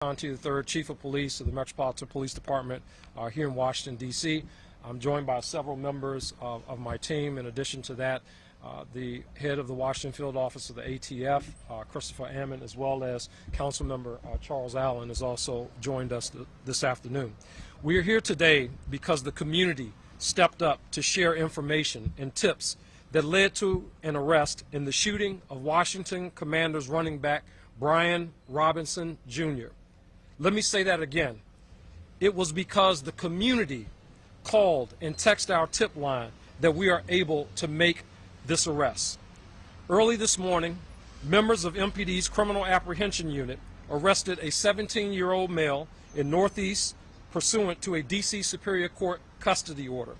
Conti III, Chief of Police of the Metropolitan Police Department here in Washington, D.C. I'm joined by several members of my team. In addition to that, the head of the Washington Field Office of the ATF, Christopher Ammon, as well as Councilmember Charles Allen has also joined us this afternoon. We are here today because the community stepped up to share information and tips that led to an arrest in the shooting of Washington Commanders running back Brian Robinson, Jr. Let me say that again. It was because the community called and texted our tip line that we are able to make this arrest. Early this morning, members of MPD's Criminal Apprehension Unit arrested a 17-year-old male in Northeast pursuant to a D.C. Superior Court custody order.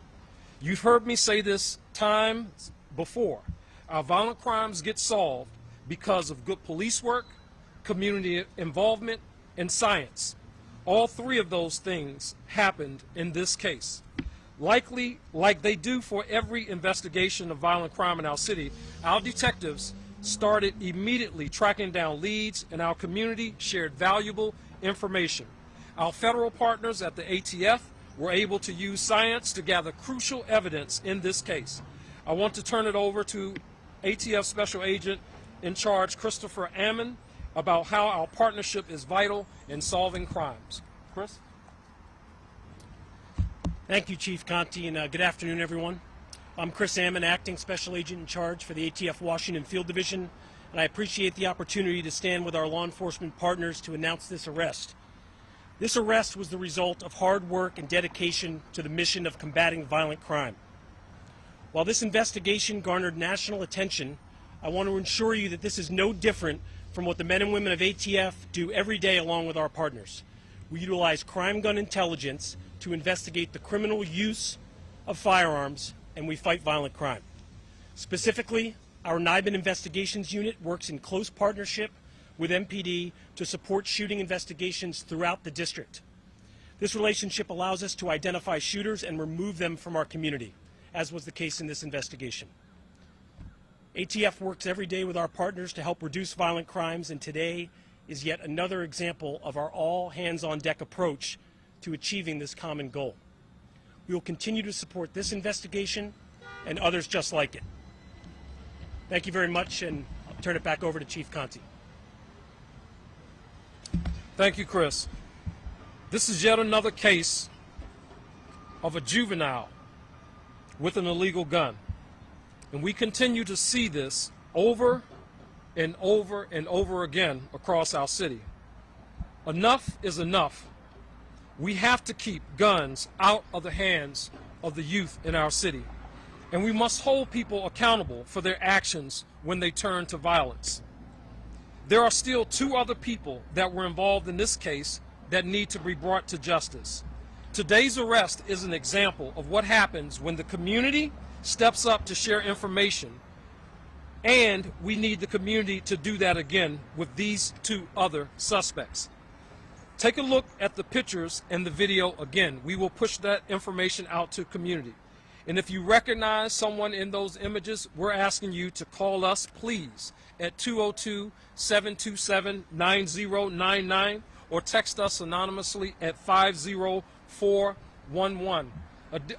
You've heard me say this times before. Our violent crimes get solved because of good police work, community involvement, and science. All three of those things happened in this case. Likely, like they do for every investigation of violent crime in our city, our detectives started immediately tracking down leads, and our community shared valuable information. Our federal partners at the ATF were able to use science to gather crucial evidence in this case. I want to turn it over to ATF Special Agent in Charge, Christopher Ammon, about how our partnership is vital in solving crimes. Chris? Thank you, Chief Conti, and good afternoon, everyone. I'm Chris Ammon, Acting Special Agent in Charge for the ATF Washington Field Division, and I appreciate the opportunity to stand with our law enforcement partners to announce this arrest. This arrest was the result of hard work and dedication to the mission of combating violent crime. While this investigation garnered national attention, I want to assure you that this is no different from what the men and women of ATF do every day along with our partners. We utilize crime gun intelligence to investigate the criminal use of firearms, and we fight violent crime. Specifically, our NIBIN Investigations Unit works in close partnership with MPD to support shooting investigations throughout the district. This relationship allows us to identify shooters and remove them from our community, as was the case in this investigation. ATF works every day with our partners to help reduce violent crimes, and today is yet another example of our all-hands-on-deck approach to achieving this common goal. We will continue to support this investigation and others just like it. Thank you very much, and I'll turn it back over to Chief Conti. Thank you, Chris. This is yet another case of a juvenile with an illegal gun. And we continue to see this over and over and over again across our city. Enough is enough. We have to keep guns out of the hands of the youth in our city. And we must hold people accountable for their actions when they turn to violence. There are still two other people that were involved in this case that need to be brought to justice. Today's arrest is an example of what happens when the community steps up to share information, and we need the community to do that again with these two other suspects. Take a look at the pictures and the video again. We will push that information out to community. And if you recognize someone in those images, we're asking you to call us, please, at 202-727-9099 or text us anonymously at 50411.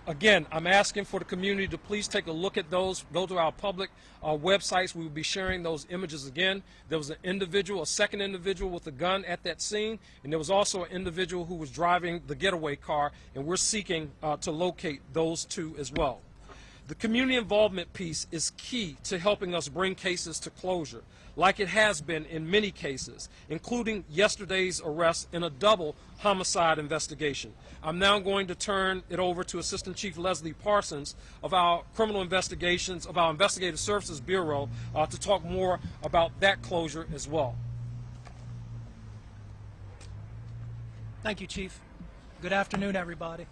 Again, I'm asking for the community to please take a look at those. Go to our public websites. We will be sharing those images again. There was an individual, a second individual with a gun at that scene, and there was also an individual who was driving the getaway car, and we're seeking to locate those two as well. The community involvement piece is key to helping us bring cases to closure, like it has been in many cases, including yesterday's arrest in a double homicide investigation. I'm now going to turn it over to Assistant Chief Leslie Parsons of our Criminal Investigations, of our Investigative Services Bureau, to talk more about that closure as well. Thank you, Chief. Good afternoon, everybody.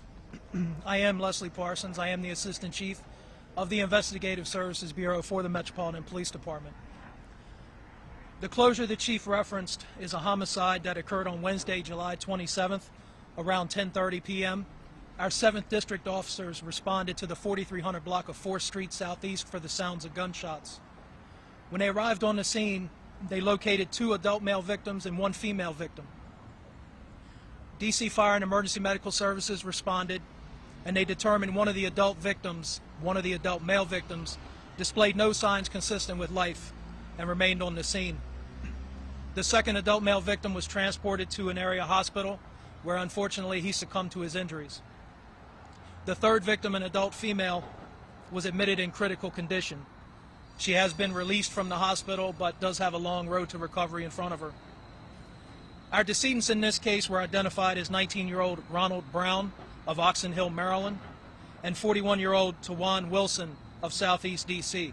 I am Leslie Parsons. I am the Assistant Chief of the Investigative Services Bureau for the Metropolitan Police Department. The closure the Chief referenced is a homicide that occurred on Wednesday, July 27th, around 10:30 p.m. Our 7th District officers responded to the 4300 block of 4th Street Southeast for the sounds of gunshots. When they arrived on the scene, they located 2 adult male victims and 1 female victim. DC Fire and Emergency Medical Services responded, and they determined one of the adult male victims, displayed no signs consistent with life and remained on the scene. The second adult male victim was transported to an area hospital where unfortunately he succumbed to his injuries. The third victim, an adult female, was admitted in critical condition. She has been released from the hospital but does have a long road to recovery in front of her. Our decedents in this case were identified as 19-year-old Ronald Brown of Oxon Hill, Maryland, and 41-year-old Tawan Wilson of Southeast DC.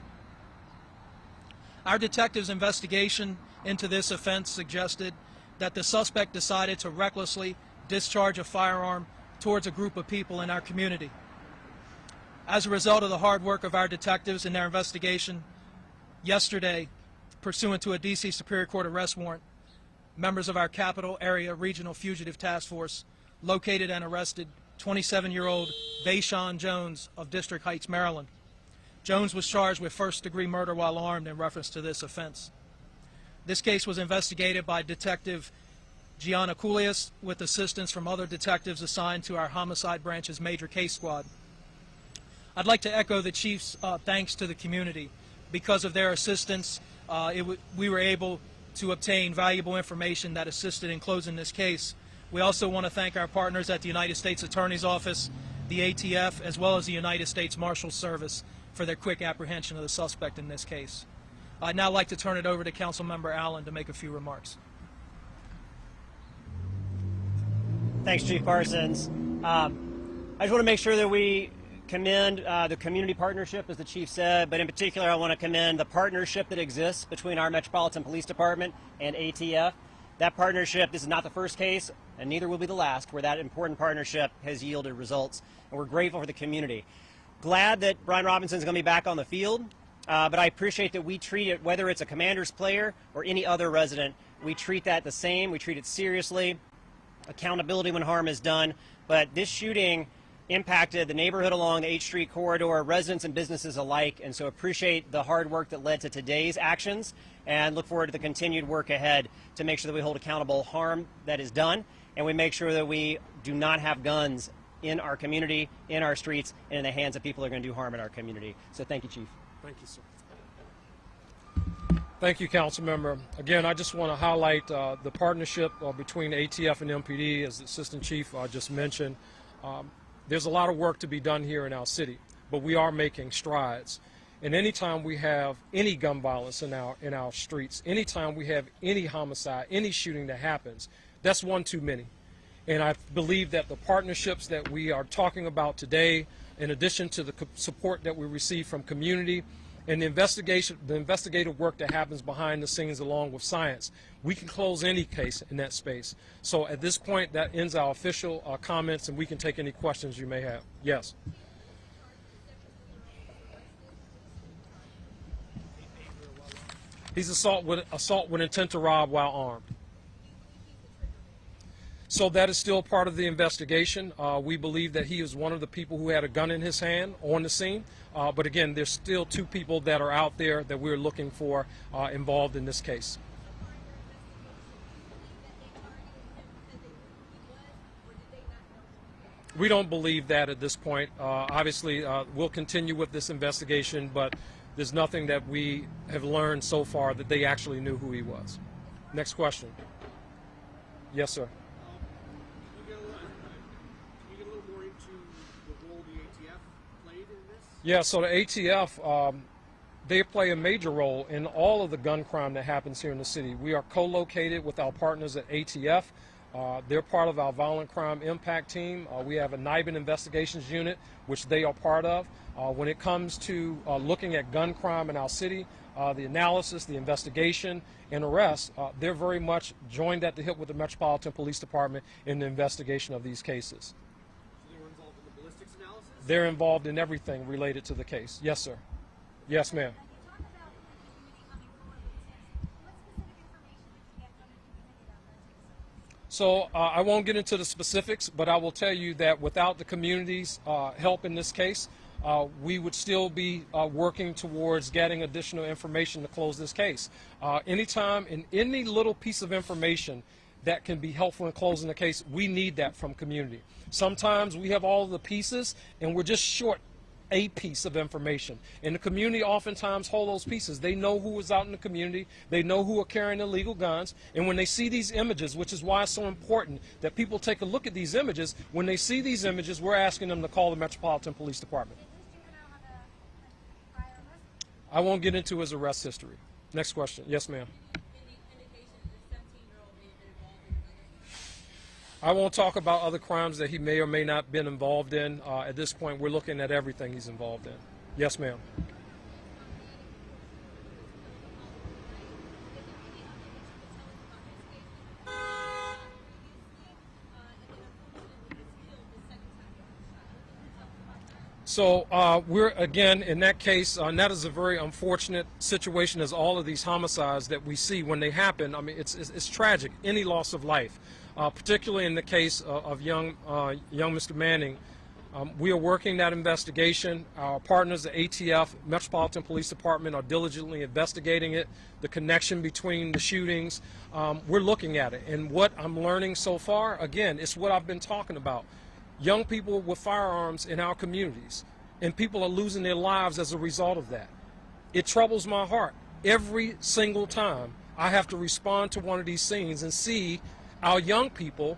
Our detectives' investigation into this offense suggested that the suspect decided to recklessly discharge a firearm towards a group of people in our community. As a result of the hard work of our detectives in their investigation, yesterday, pursuant to a DC Superior Court arrest warrant, members of our Capital Area Regional Fugitive Task Force located and arrested 27-year-old Vayshawn Jones of District Heights, Maryland. Jones was charged with first-degree murder while armed in reference to this offense. This case was investigated by Detective Gianna Coulias with assistance from other detectives assigned to our Homicide Branch's Major Case Squad. I'd like to echo the Chief's thanks to the community. Because of their assistance, we were able to obtain valuable information that assisted in closing this case. We also want to thank our partners at the United States Attorney's Office, the ATF, as well as the United States Marshals Service for their quick apprehension of the suspect in this case. I'd now like to turn it over to Councilmember Allen to make a few remarks. Thanks, Chief Parsons. I just want to make sure that we commend the community partnership, as the Chief said, but in particular I want to commend the partnership that exists between our Metropolitan Police Department and ATF. That partnership, this is not the first case, and neither will be the last, where that important partnership has yielded results, and we're grateful for the community. Glad that Brian Robinson is going to be back on the field, but I appreciate that we treat it, whether it's a Commander's player or any other resident, we treat that the same, we treat it seriously, accountability when harm is done, but this shooting impacted the neighborhood along the H Street corridor, residents and businesses alike, and so appreciate the hard work that led to today's actions and look forward to the continued work ahead to make sure that we hold accountable harm that is done, and we make sure that we do not have guns in our community, in our streets, and in the hands of people who are going to do harm in our community. So thank you, Chief. Thank you, sir. Thank you, Councilmember. Again, I just want to highlight the partnership between ATF and MPD, as the Assistant Chief just mentioned. There's a lot of work to be done here in our city, but we are making strides. And anytime we have any gun violence in our streets, anytime we have any homicide, any shooting that happens, that's one too many. And I believe that the partnerships that we are talking about today, in addition to the support that we receive from community and the investigative work that happens behind the scenes along with science, we can close any case in that space. So at this point, that ends our official comments, and we can take any questions you may have. Yes. He's assault with intent to rob while armed. So that is still part of the investigation. We believe that he is one of the people who had a gun in his hand on the scene. But again, there's still two people that are out there that we're looking for involved in this case. We don't believe that at this point. Obviously, we'll continue with this investigation, but there's nothing that we have learned so far that they actually knew who he was. Next question. Yes, sir. Can you get a little more into the role the ATF played in this? Yeah, so the ATF, they play a major role in all of the gun crime that happens here in the city. We are co-located with our partners at ATF. They're part of our violent crime impact team. We have a NIBIN investigations unit, which they are part of. When it comes to looking at gun crime in our city, the analysis, the investigation, and arrest, they're very much joined at the hip with the Metropolitan Police Department in the investigation of these cases. So they were involved in the ballistics analysis? They're involved in everything related to the case. Yes, sir. Yes, ma'am. So I won't get into the specifics, but I will tell you that without the community's help in this case, we would still be working towards getting additional information to close this case. Anytime in any little piece of information that can be helpful in closing the case, we need that from community. Sometimes we have all the pieces and we're just short a piece of information. And the community oftentimes hold those pieces. They know who is out in the community. They know who are carrying illegal guns. And when they see these images, which is why it's so important that people take a look at these images, when they see these images, we're asking them to call the Metropolitan Police Department. I won't get into his arrest history. Next question. Yes, ma'am. I won't talk about other crimes that he may or may not have been involved in. At this point, we're looking at everything he's involved in. Yes, ma'am. So we're, again, in that case, and that is a very unfortunate situation, as all of these homicides that we see when they happen. I mean, it's tragic, any loss of life. Particularly in the case of young Mr. Manning. We are working that investigation. Our partners, the ATF, Metropolitan Police Department, are diligently investigating it, the connection between the shootings. We're looking at it. And what I'm learning so far, again, it's what I've been talking about. Young people with firearms in our communities, and people are losing their lives as a result of that. It troubles my heart. Every single time I have to respond to one of these scenes and see our young people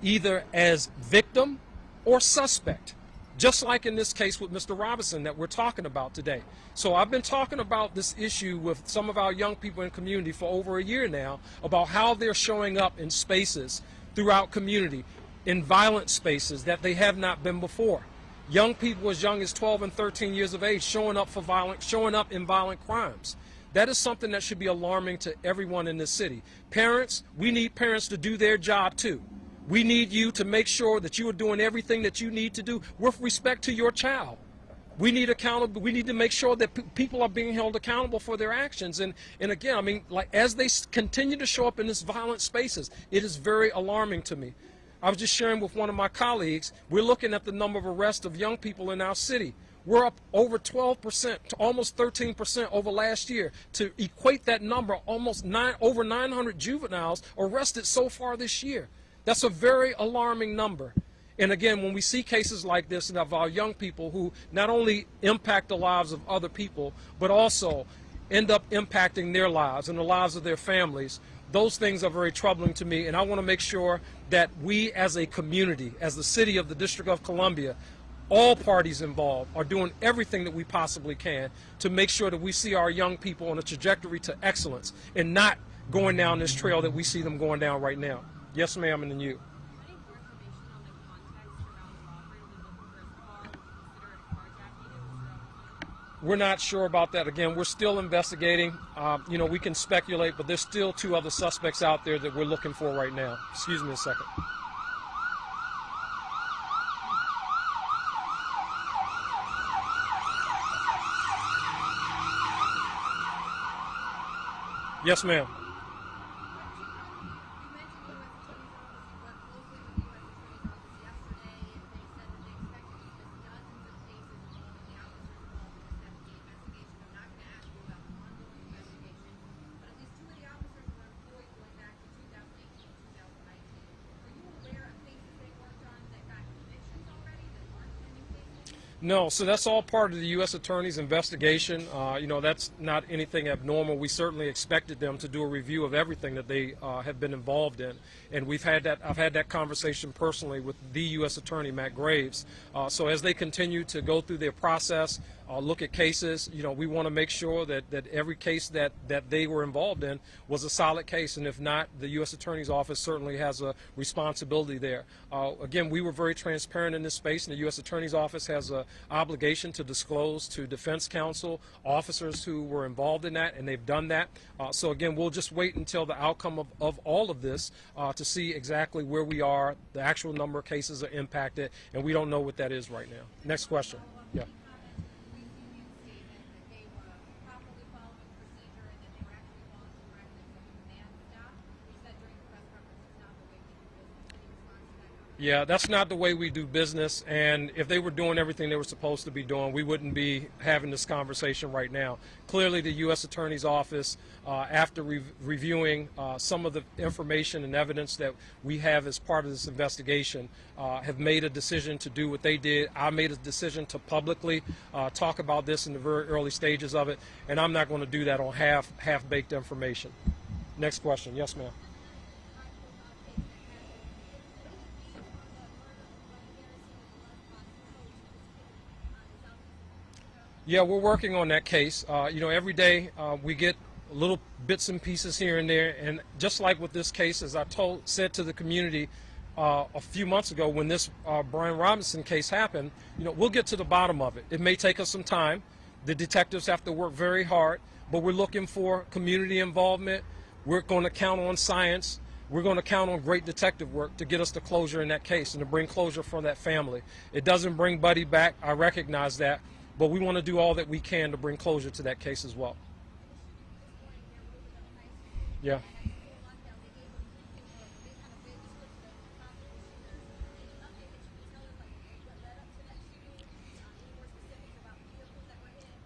either as victim or suspect, just like in this case with Mr. Robinson that we're talking about today. So I've been talking about this issue with some of our young people in the community for over a year now, about how they're showing up in spaces throughout community, in violent spaces that they have not been before. Young people as young as 12 and 13 years of age showing up in violent crimes. That is something that should be alarming to everyone in this city. Parents, we need parents to do their job too. We need you to make sure that you are doing everything that you need to do with respect to your child. We need to make sure that people are being held accountable for their actions. And again, I mean, like, as they continue to show up in these violent spaces, it is very alarming to me. I was just sharing with one of my colleagues, we're looking at the number of arrests of young people in our city. We're up over 12% to almost 13% over last year. To equate that number, over 900 juveniles arrested so far this year. That's a very alarming number. And again, when we see cases like this of our young people who not only impact the lives of other people, but also end up impacting their lives and the lives of their families, those things are very troubling to me. And I want to make sure that we as a community, as the city of the District of Columbia, all parties involved are doing everything that we possibly can to make sure that we see our young people on a trajectory to excellence and not going down this trail that we see them going down right now. Yes, ma'am, and then you. We're not sure about that. Again, we're still investigating. You know, we can speculate, but there's still 2 other suspects out there that we're looking for right now. Excuse me a second. Yes, ma'am. No, so that's all part of the U.S. Attorney's investigation. You know, that's not anything abnormal. We certainly expected them to do a review of everything that they have been involved in, and I've had that conversation personally with the U.S. Attorney, Matt Graves. So as they continue to go through their process, look at cases, you know, we want to make sure that every case that they were involved in was a solid case, and if not, the U.S. Attorney's Office certainly has a responsibility there. Again, we were very transparent in this space, and the U.S. Attorney's Office has a obligation to disclose to defense counsel officers who were involved in that, and they've done that. So again, we'll just wait until the outcome of all of this to see exactly where we are. The actual number of cases are impacted, and we don't know what that is right now. Next question. Yeah. Yeah, that's not the way we do business, and if they were doing everything they were supposed to be doing, we wouldn't be having this conversation right now. Clearly, the U.S. Attorney's Office, after reviewing some of the information and evidence that we have as part of this investigation, have made a decision to do what they did. I made a decision to publicly talk about this in the very early stages of it, and I'm not going to do that on half-baked information. Next question. Yes, ma'am. Yeah, we're working on that case. You know, every day we get little bits and pieces here and there, and just like with this case, as I said to the community a few months ago when this Brian Robinson case happened, you know, we'll get to the bottom of it. It may take us some time. The detectives have to work very hard, but we're looking for community involvement. We're going to count on science. We're going to count on great detective work to get us to closure in that case and to bring closure for that family. It doesn't bring Buddy back. I recognize that. But we want to do all that we can to bring closure to that case as well. Yeah.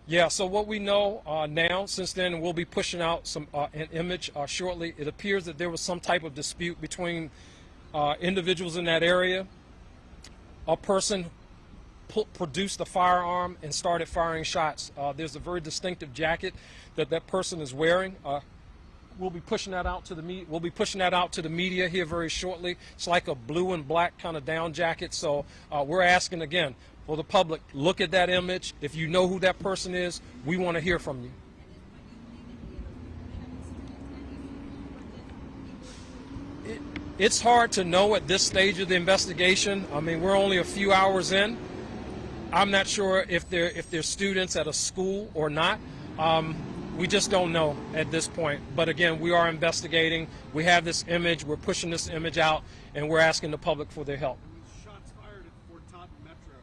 Yeah, so what we know now, since then, we'll be pushing out an image shortly. It appears that there was some type of dispute between individuals in that area. A person produced a firearm and started firing shots. There's a very distinctive jacket that person is wearing. We'll be pushing that out to the media. We'll be pushing that out to the media here very shortly. It's like a blue and black kind of down jacket. So we're asking again for the public, look at that image. If you know who that person is, we want to hear from you. It's hard to know at this stage of the investigation. I mean, we're only a few hours in. I'm not sure if they're students at a school or not. We just don't know at this point. But again, we are investigating. We have this image. We're pushing this image out, and we're asking the public for their help. Shots fired at Fort Totten Metro.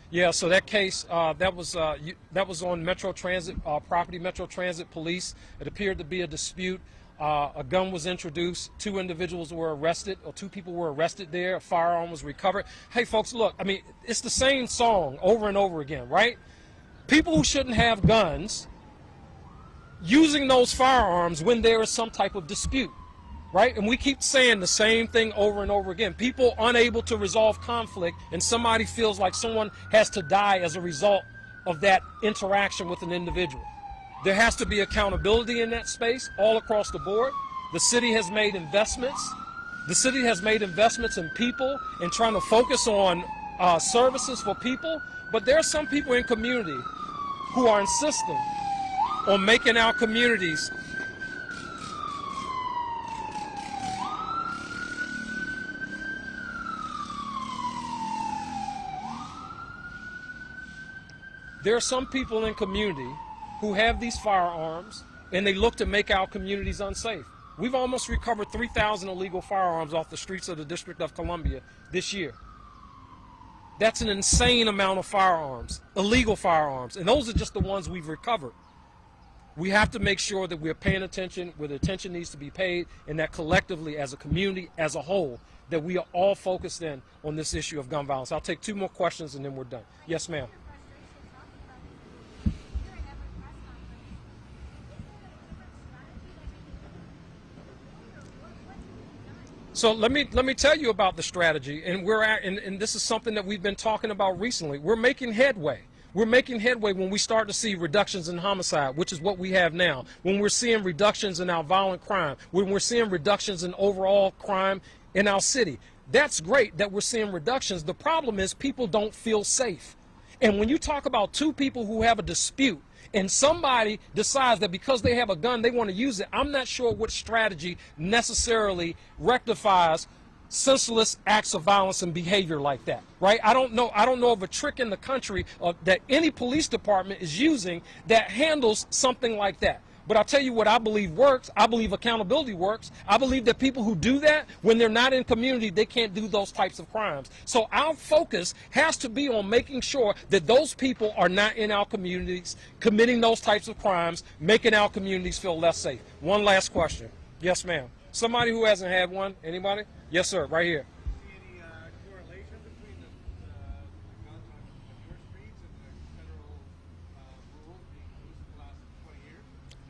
Yeah, so that case, that was on Metro Transit property, Metro Transit Police. It appeared to be a dispute. A gun was introduced. 2 individuals were arrested, or 2 people were arrested there. A firearm was recovered. Hey, folks, look, I mean, it's the same song over and over again, right? People who shouldn't have guns using those firearms when there is some type of dispute, right? And we keep saying the same thing over and over again. People unable to resolve conflict, and somebody feels like someone has to die as a result of that interaction with an individual. There has to be accountability in that space all across the board. The city has made investments. The city has made investments in people and trying to focus on services for people. But there are some people in community who are insisting on making our communities there are some people in community who have these firearms, and they look to make our communities unsafe. We've almost recovered 3,000 illegal firearms off the streets of the District of Columbia this year. That's an insane amount of firearms, illegal firearms, and those are just the ones we've recovered. We have to make sure that we're paying attention where the attention needs to be paid, and that collectively as a community, as a whole, that we are all focused in on this issue of gun violence. I'll take 2 more questions and then we're done. Yes, ma'am. So let me tell you about the strategy, and and this is something that we've been talking about recently. We're making headway. We're making headway when we start to see reductions in homicide, which is what we have now. When we're seeing reductions in our violent crime, when we're seeing reductions in overall crime in our city. That's great that we're seeing reductions. The problem is people don't feel safe. And when you talk about 2 people who have a dispute, and somebody decides that because they have a gun, they want to use it, I'm not sure what strategy necessarily rectifies senseless acts of violence and behavior like that, right? I don't know of a trick in the country that any police department is using that handles something like that. But I'll tell you what I believe works. I believe accountability works. I believe that people who do that, when they're not in community, they can't do those types of crimes. So our focus has to be on making sure that those people are not in our communities committing those types of crimes, making our communities feel less safe. One last question. Yes, ma'am. Somebody who hasn't had one. Anybody? Yes, sir. Right here. Any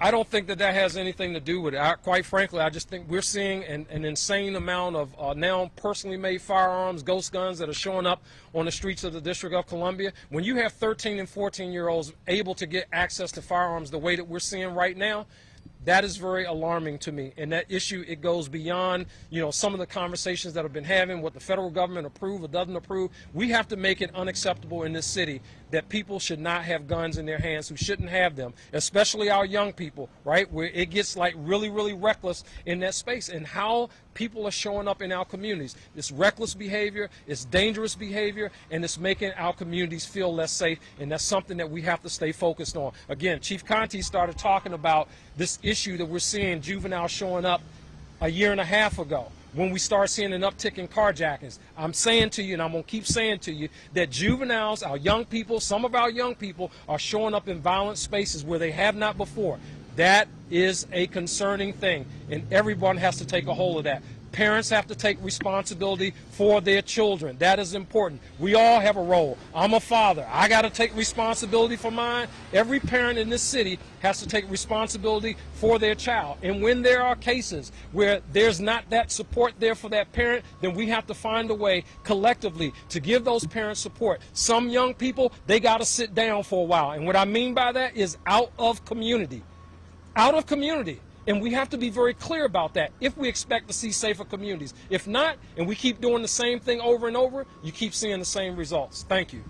I don't think that has anything to do with it. Quite frankly, I just think we're seeing an insane amount of now personally made firearms, ghost guns that are showing up on the streets of the District of Columbia. When you have 13 and 14-year-olds able to get access to firearms the way that we're seeing right now, that is very alarming to me. And that issue, it goes beyond, some of the conversations that have been having, what the federal government approve or doesn't approve. We have to make it unacceptable in this city that people should not have guns in their hands who shouldn't have them, especially our young people, right? Where it gets like really, really reckless in that space, and how people are showing up in our communities. It's reckless behavior, it's dangerous behavior, and it's making our communities feel less safe, and that's something that we have to stay focused on. Again, Chief Conte started talking about this issue that we're seeing juvenile showing up a year and a half ago, when we start seeing an uptick in carjackings. I'm saying to you, and I'm going to keep saying to you, that juveniles, our young people, some of our young people are showing up in violent spaces where they have not before. That is a concerning thing, and everyone has to take a hold of that. Parents have to take responsibility for their children. That is important. We all have a role. I'm a father. I got to take responsibility for mine. Every parent in this city has to take responsibility for their child. And when there are cases where there's not that support there for that parent, then we have to find a way collectively to give those parents support. Some young people, they got to sit down for a while. And what I mean by that is out of community. Out of community. And we have to be very clear about that if we expect to see safer communities. If not, and we keep doing the same thing over and over, you keep seeing the same results. Thank you.